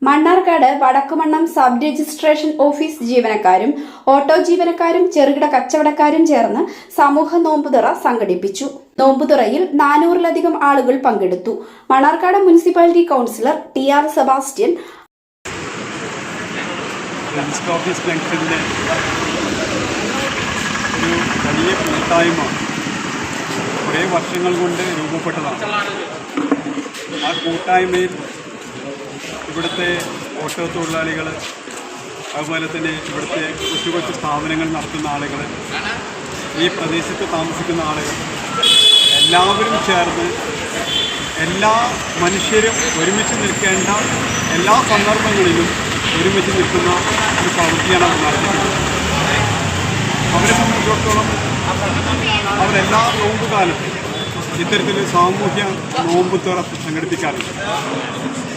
Mannarkkad വടക്കുമണ്ണം sub registration office ജീവനക്കാരും auto ജീവനക്കാരും ചെറുകിട കച്ചവടക്കാരും ചേർന്ന് സമൂഹ നോമ്പുതുറ സംഘടിപ്പിച്ചു. നോമ്പുതുറയിൽ 400-ലധികം ആളുകൾ പങ്കെടുത്തു. Mannarkkad municipality councillor TR Sebastian വലിയ കൂട്ടായ്മ കുറേ വർഷങ്ങൾ കൊണ്ട് രൂപപ്പെട്ടതാണ്. ആ കൂട്ടായ്മയിൽ ഇവിടുത്തെ ഓട്ടോ തൊഴിലാളികൾ, അതുപോലെ തന്നെ ഇവിടുത്തെ കൊച്ചു കൊച്ചു സ്ഥാപനങ്ങൾ നടത്തുന്ന ആളുകൾ, ഈ പ്രദേശത്ത് താമസിക്കുന്ന ആളുകൾ എല്ലാവരും ചേർന്ന് എല്ലാ മനുഷ്യരും ഒരുമിച്ച് നിൽക്കേണ്ട എല്ലാ സന്ദർഭങ്ങളിലും ഒരുമിച്ച് നിൽക്കുന്ന ഒരു പ്രവൃത്തിയാണ് അവർ നടത്തിയിട്ടുള്ളത്. അവരെ സംബന്ധിച്ചിടത്തോളം അവരെല്ലാ നോമ്പുകാലത്തും ഇത്തരത്തിലൊരു സാമൂഹ്യ നോമ്പുതുറ സംഘടിപ്പിക്കാറുണ്ട്.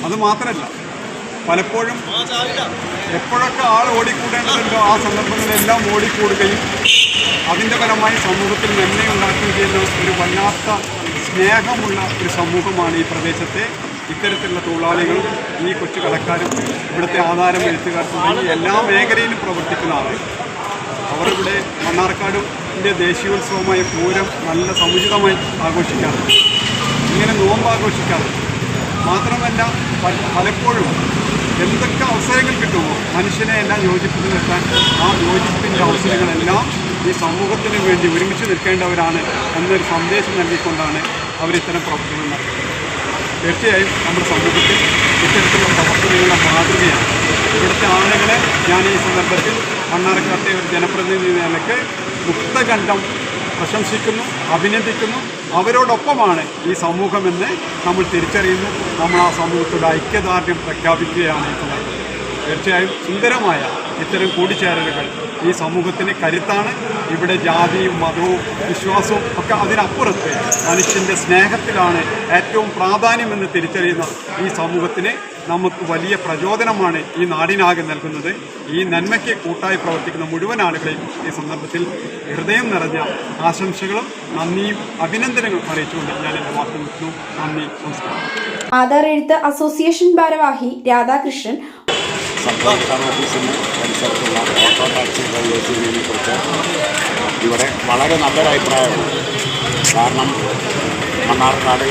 അതുമാത്രമല്ല, പലപ്പോഴും എപ്പോഴൊക്കെ ആൾ ഓടിക്കൂടേണ്ടതുണ്ടോ ആ സന്ദർഭങ്ങളിലെല്ലാം ഓടിക്കൂടുകയും അതിൻ്റെ ഫലമായി സമൂഹത്തിൽ നന്മയുണ്ടാക്കുകയും ചെയ്യുന്ന ഒരു വല്ലാത്ത സ്നേഹമുള്ള ഒരു സമൂഹമാണ് ഈ പ്രദേശത്തെ ഇത്തരത്തിലുള്ള തൊഴിലാളികളും ഈ കൊച്ചു കടക്കാരും ഇവിടുത്തെ ആധാരം എഴുത്തുകാർ തുടങ്ങി എല്ലാ മേഖലയിലും പ്രവർത്തിക്കുന്ന ആളുകൾ. അവരിവിടെ മണ്ണാർക്കാടിൻ്റെ ദേശീയോത്സവമായ പൂരം നല്ല സമുചിതമായി ആഘോഷിക്കാറുണ്ട്. ഇങ്ങനെ നോമ്പ് ആഘോഷിക്കാറുണ്ട്. മാത്രമല്ല, പലപ്പോഴും എന്തൊക്കെ അവസരങ്ങൾ കിട്ടുമോ മനുഷ്യനെ എല്ലാം യോജിപ്പിച്ച് നിർത്താൻ ആ യോജിപ്പിൻ്റെ അവസരങ്ങളെല്ലാം ഈ സമൂഹത്തിന് വേണ്ടി ഒരുമിച്ച് നിൽക്കേണ്ടവരാണ് എന്നൊരു സന്ദേശം നൽകിക്കൊണ്ടാണ് അവരിത്തരം പ്രവർത്തനങ്ങൾ നടത്തുന്നത്. തീർച്ചയായും നമ്മുടെ സമൂഹത്തിൽ ഇത്തരത്തിലുള്ള പ്രവർത്തനങ്ങളുടെ മാതൃകയാണ്. ഇവിടുത്തെ ആളുകളെ ഞാൻ ഈ സന്ദർഭത്തിൽ മണ്ണാർക്കാട്ടെ ഒരു ജനപ്രതിനിധി നിലയ്ക്ക് മുക്തകണ്ഠം പ്രശംസിക്കുന്നു, അഭിനന്ദിക്കുന്നു. അവരോടൊപ്പമാണ് ഈ സമൂഹമെന്ന് നമ്മൾ തിരിച്ചറിയുന്നു. നമ്മൾ ആ സമൂഹത്തോട് ഐക്യദാർഢ്യം പ്രഖ്യാപിക്കുകയാണ് ഈ സന്ദർഭത്തിൽ. തീർച്ചയായും സുന്ദരമായ ഇത്തരം കൂടിച്ചേരലുകൾ ഈ സമൂഹത്തിന് കരുത്താണ്. ഇവിടെ ജാതിയും മതവും വിശ്വാസവും ഒക്കെ അതിനപ്പുറത്ത് മനുഷ്യൻ്റെ സ്നേഹത്തിലാണ് ഏറ്റവും പ്രാധാന്യമെന്ന് തിരിച്ചറിയുന്ന ഈ സമൂഹത്തിന് നമുക്ക് വലിയ പ്രചോദനമാണ് ഈ നാടിനാകെ നൽകുന്നത്. ഈ നന്മയ്ക്ക് കൂട്ടായി പ്രവർത്തിക്കുന്ന മുഴുവൻ ആളുകളെയും ഈ സന്ദർഭത്തിൽ ഹൃദയം നിറഞ്ഞ ആശംസകളും നന്ദിയും അഭിനന്ദനങ്ങളും അറിയിച്ചുകൊണ്ട് ഞാൻ എൻ്റെ വാക്ക് നിർത്തുന്നു. നന്ദി, നമസ്കാരം. ആധാർ എഴുത്ത് അസോസിയേഷൻ ഭാരവാഹി രാധാകൃഷ്ണൻ സർക്കാർ ഓഫീസിന് പരിസരത്തുള്ള ഓട്ടോ ടാക്സി ഡ്രൈവേഴ്സിനെ കുറിച്ച് ഇവിടെ വളരെ നല്ലൊരു അഭിപ്രായമാണ്. കാരണം മണ്ണാർക്കാട്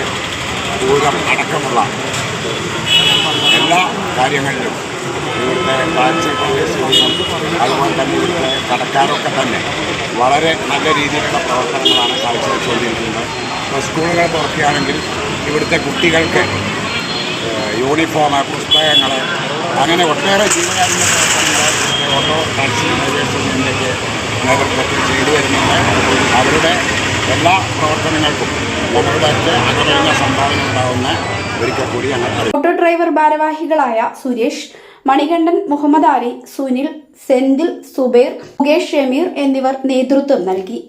പൂരം അടക്കമുള്ള എല്ലാ കാര്യങ്ങളിലും ഇവിടുത്തെ ടാക്സി ഡ്രൈവേഴ്സിനെയും അതുപോലെ തന്നെ ഇവിടുത്തെ കടക്കാരൊക്കെ തന്നെ വളരെ നല്ല രീതിയിലുള്ള പ്രവർത്തനങ്ങളാണ് കാഴ്ചവെച്ചുകൊണ്ടിരിക്കുന്നത്. ഇപ്പോൾ സ്കൂളുകൾ തുറക്കുകയാണെങ്കിൽ ഇവിടുത്തെ കുട്ടികൾക്ക് യൂണിഫോം, പുസ്തകങ്ങൾ, അങ്ങനെ ഒട്ടേറെ ജീവകാരുണ്യ പ്രവർത്തനങ്ങൾ ഓട്ടോ ടാക്സി ഡ്രൈവേഴ്സ് യൂണിയനിലേക്ക് നേതൃത്വത്തിൽ ചെയ്തു വരുന്നുണ്ട്. അവരുടെ എല്ലാ പ്രവർത്തനങ്ങൾക്കും ഞങ്ങളുടെയൊക്കെ അകമഴിഞ്ഞ സംഭാവന ഉണ്ടാകുന്ന ഒരിക്കൽ കൂടി ഞങ്ങൾ ഓട്ടോ ഡ്രൈവർ ഭാരവാഹികളായ സുരേഷ്, മണികണ്ഠൻ, മുഹമ്മദ് അലി, സുനിൽ, സെന്തിൽ, സുബൈർ, മുകേഷ്, ഷമീർ എന്നിവർ നേതൃത്വം നൽകി.